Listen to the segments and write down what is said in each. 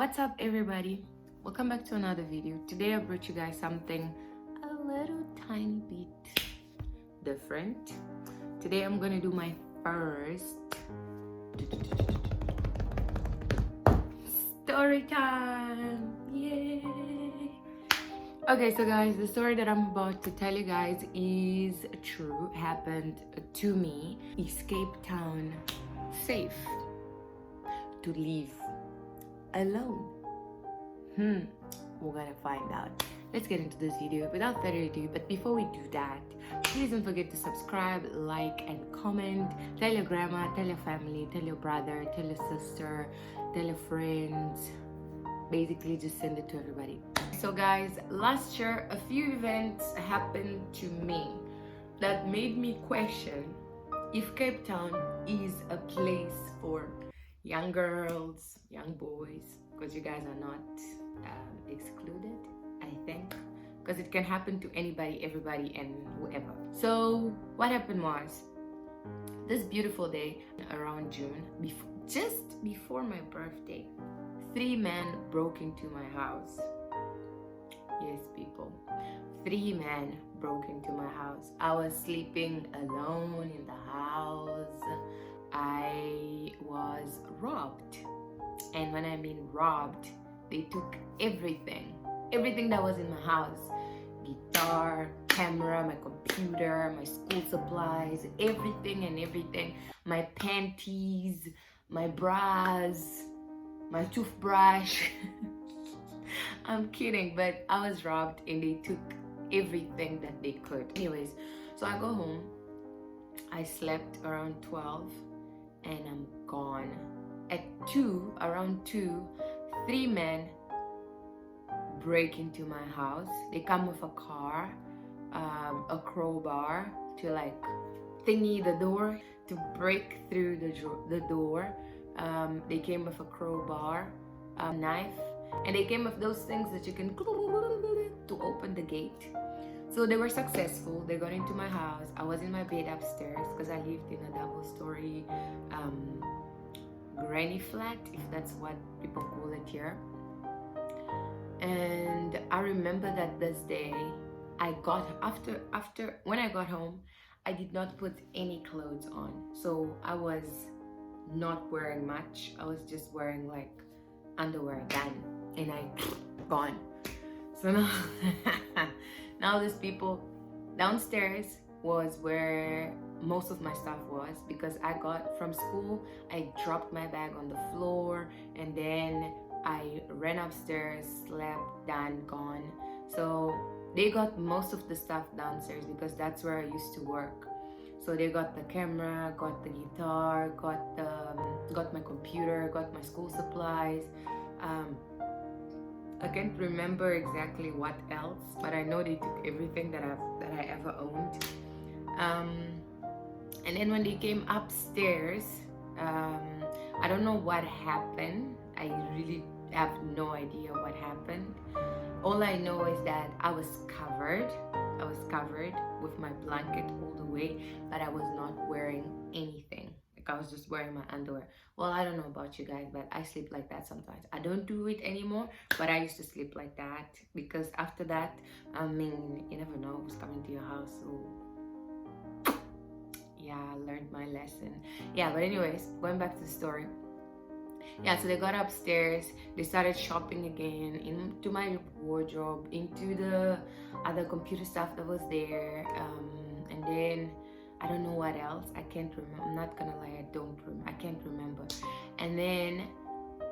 What's up, everybody? Welcome back to another video. Today I brought you guys something a little tiny bit different. Today I'm gonna do my first story time. Yay! Okay, so guys, the story that I'm about to tell you guys is true, happened to me. Escape town safe to leave alone. We're gonna find out. Let's get into this video without further ado. But before we do that, please don't forget to subscribe, like, and comment. Tell your grandma, tell your family, tell your brother, tell your sister, tell your friends. Basically, just send it to everybody. So guys, last year a few events happened to me that made me question if Cape Town is a place for young girls, young boys, because you guys are not excluded, I think, because it can happen to anybody, everybody, and whoever. So what happened was, this beautiful day around June, just before my birthday, 3 men broke into my house. Yes, people, 3 men broke into my house. I was sleeping alone in the house. I was robbed. And when I mean robbed, they took everything that was in my house: guitar, camera, my computer, my school supplies, everything, my panties, my bras, my toothbrush. I'm kidding, but I was robbed and they took everything that they could. Anyways, so I go home, I slept around 12 and I'm gone. At around 2, 3 men break into my house. They come with a car, a crowbar to like thingy the door, to break through the door. They came with a crowbar, knife, and they came with those things that you can to open the gate. So they were successful. They got into my house. I was in my bed upstairs because I lived in a double-story granny flat, if that's what people call it here. And I remember that this day I got after when I got home, I did not put any clothes on, so I was not wearing much. I was just wearing like underwear then, and I gone. So now now these people downstairs was where most of my stuff was, because I got from school, I dropped my bag on the floor and then I ran upstairs, slept, done, gone. So they got most of the stuff downstairs because that's where I used to work. So they got the camera, got the guitar, got my computer, got my school supplies. I can't remember exactly what else, but I know they took everything that I ever owned. And then when they came upstairs, I don't know what happened. I really have no idea what happened. All I know is that I was covered with my blanket all the way, but I was not wearing anything. Like, I was just wearing my underwear. Well, I don't know about you guys, but I sleep like that sometimes. I don't do it anymore, but I used to sleep like that, because after that, I mean, you never know who's coming to your house. So yeah, I learned my lesson. Yeah, but anyways, going back to the story. Yeah, so they got upstairs, they started shopping again into my wardrobe, into the other computer stuff that was there, and then I don't know what else. I can't remember. I'm not gonna lie, I can't remember. And then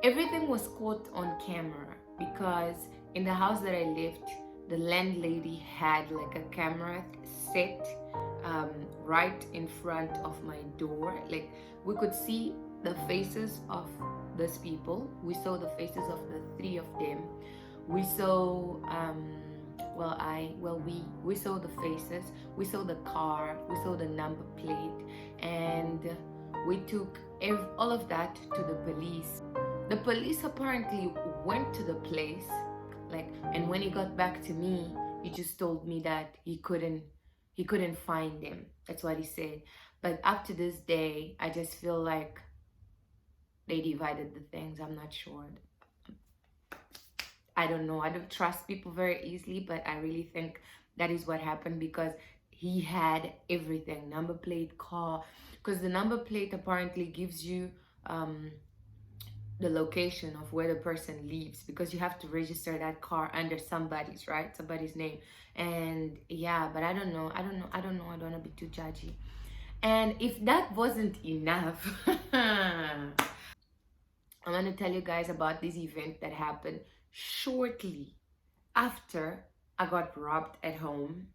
everything was caught on camera, because in the house that I lived, the landlady had like a camera set right in front of my door. Like, we could see the faces of those people. We saw the faces of the 3 of them. We saw we saw the faces, we saw the car, we saw the number plate, and we took all of that to the police. The police apparently went to the place, and when he got back to me, he just told me that he couldn't find them. That's what he said. But up to this day, I just feel like they divided the things. I'm not sure. I don't know. I don't trust people very easily, but I really think that is what happened because he had everything, number plate, car, because the number plate apparently gives you um the location of where the person lives, because you have to register that car under somebody's, right, somebody's name. And yeah, but I don't want to be too judgy. And if that wasn't enough, I'm going to tell you guys about this event that happened shortly after I got robbed at home.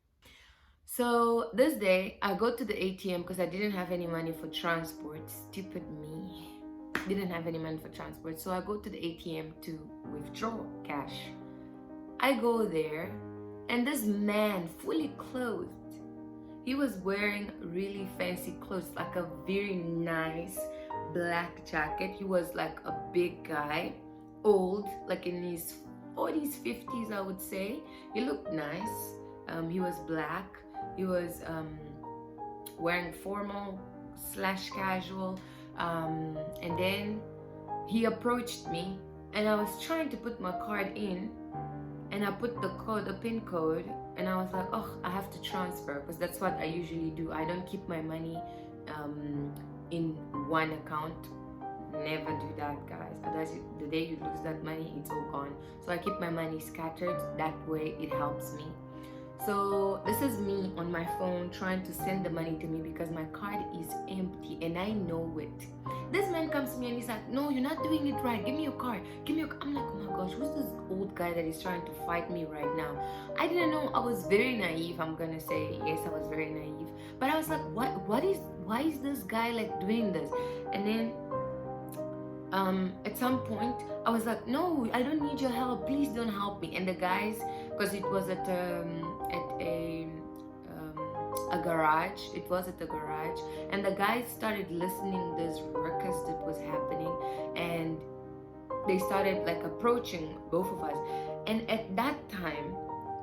So this day I go to the ATM because I didn't have any money for transport. Stupid me. Didn't have any money for transport. So I go to the ATM to withdraw cash. I go there and this man, fully clothed, he was wearing really fancy clothes, like a very nice black jacket. He was like a big guy, old, like in his 40s, 50s, I would say. He looked nice. He was black. He was wearing formal slash casual. And then he approached me and I was trying to put my card in, and I put the code, the pin code, and I was like, oh, I have to transfer, because that's what I usually do. I don't keep my money in one account. Never do that, guys. Otherwise, the day you lose that money, it's all gone. So I keep my money scattered. That way it helps me. So this is me on my phone trying to send the money to me because my card is empty and I know it. This man comes to me and he's like, no, you're not doing it right. Give me your card. Give me your... I'm like, oh my gosh, who's this old guy that is trying to fight me right now? I didn't know. I was very naive. I'm gonna say, yes, I was very naive. But I was like, why is this guy like doing this? And then at some point I was like, no, I don't need your help, please don't help me. And the guys, because it was at a garage, it was at the garage, and the guys started listening this ruckus that was happening, and they started like approaching both of us. And at that time,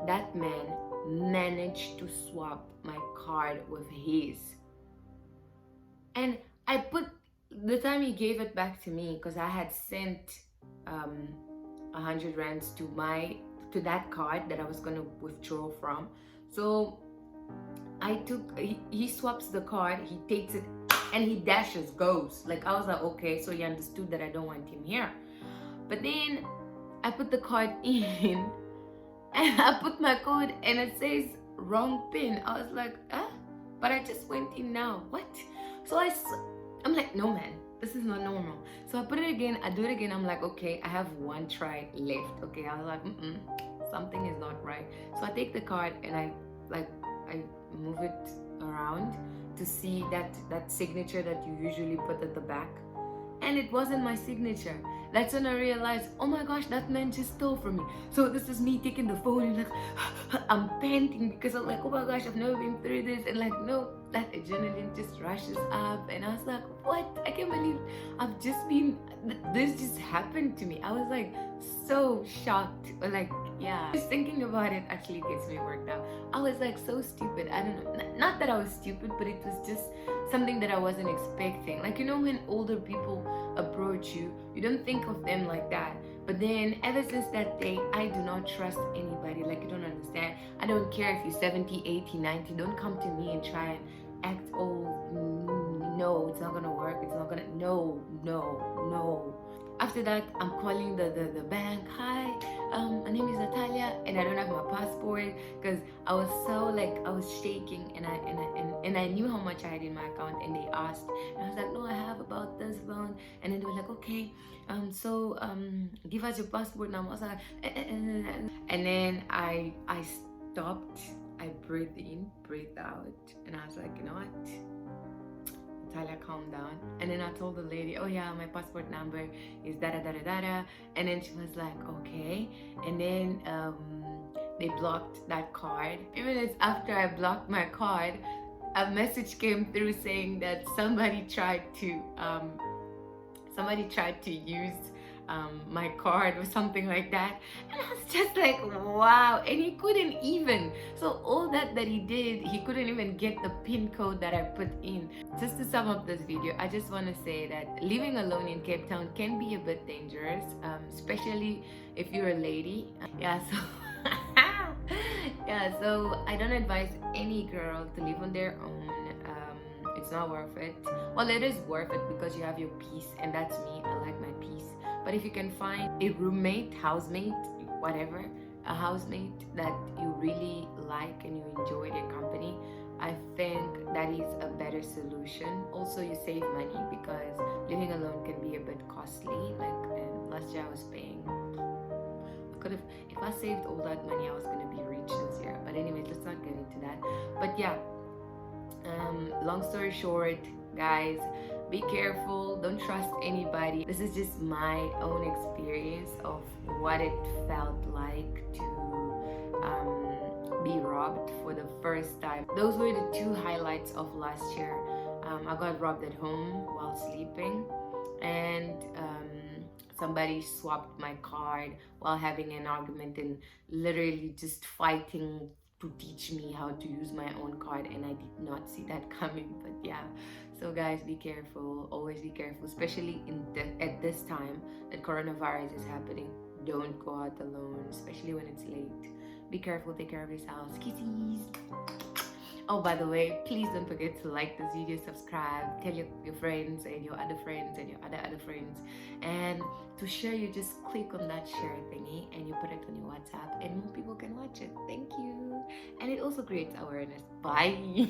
that man managed to swap my card with his. And I put the time he gave it back to me, because I had sent 100 rands to that card that I was gonna withdraw from. So he swaps the card, he takes it, and he dashes, goes. Like, I was like, okay, so he understood that I don't want him here. But then I put the card in and I put my code and it says wrong pin. I was like, but I just went in now, what? So I'm like, no man, this is not normal. So I put it again, I do it again. I'm like, okay, I have one try left. Okay, I was like, something is not right. So I take the card and I move it around to see that signature that you usually put at the back. And it wasn't my signature. That's when I realized, oh my gosh, that man just stole from me. So this is me taking the phone and like, I'm panting because I'm like, oh my gosh, I've never been through this. And like, no, that adrenaline just rushes up. And I was like, what? I can't believe I've just been, this just happened to me. I was like so shocked. Like, yeah. Just thinking about it actually gets me worked out. I was like so stupid. I don't know. Not that I was stupid, but it was just something that I wasn't expecting. Like, you know, when older people approach you, you don't think of them like that. But then ever since that day, I do not trust anybody. Like, you don't understand. I don't care if you're 70, 80, 90. Don't come to me and try and act no, it's not gonna work. It's not gonna, no. After that, I'm calling the bank. Hi, my name is Natalia, and I don't have my passport, because I was so like, I was shaking, and I knew how much I had in my account, and they asked, and I was like, no, I have about this amount. And then they were like, okay, so give us your passport number. I was like, and then I stopped, I breathed in, breathed out, and I was like, you know what, Natalia, calm down. And then I told the lady, oh yeah, my passport number is da-da-da-da-da. And then she was like, okay. And then they blocked that card. A few minutes after I blocked my card, a message came through saying that somebody tried to use my card or something like that. And I was just like, wow. And he couldn't even. So all that he did, he couldn't even get the pin code that I put in. Just to sum up this video, I just want to say that living alone in Cape Town can be a bit dangerous, especially if you're a lady. Yeah, so yeah, so I don't advise any girl to live on their own. It's not worth it. Well, it is worth it because you have your peace, and that's me. I like my peace. But if you can find a roommate, housemate, whatever, a housemate that you really like and you enjoy their company, I think that is a better solution. Also, you save money because living alone can be a bit costly. Like last year I was paying, if I saved all that money, I was gonna be rich this year. But anyways, let's not get into that. But yeah, long story short, guys, be careful. Don't trust anybody. This is just my own experience of what it felt like to be robbed for the first time. Those were the two highlights of last year. I got robbed at home while sleeping, and somebody swapped my card while having an argument and literally just fighting to teach me how to use my own card, and I did not see that coming. But yeah, so guys, be careful. Always be careful, especially at this time that coronavirus is happening. Don't go out alone, especially when it's late. Be careful. Take care of yourselves. Kisses. Oh, by the way, please don't forget to like this video, subscribe, tell your friends and your other friends and your other friends. And to share, you just click on that share thingy and you put it on your WhatsApp and more people can watch it. Thank you. And it also creates awareness. Bye.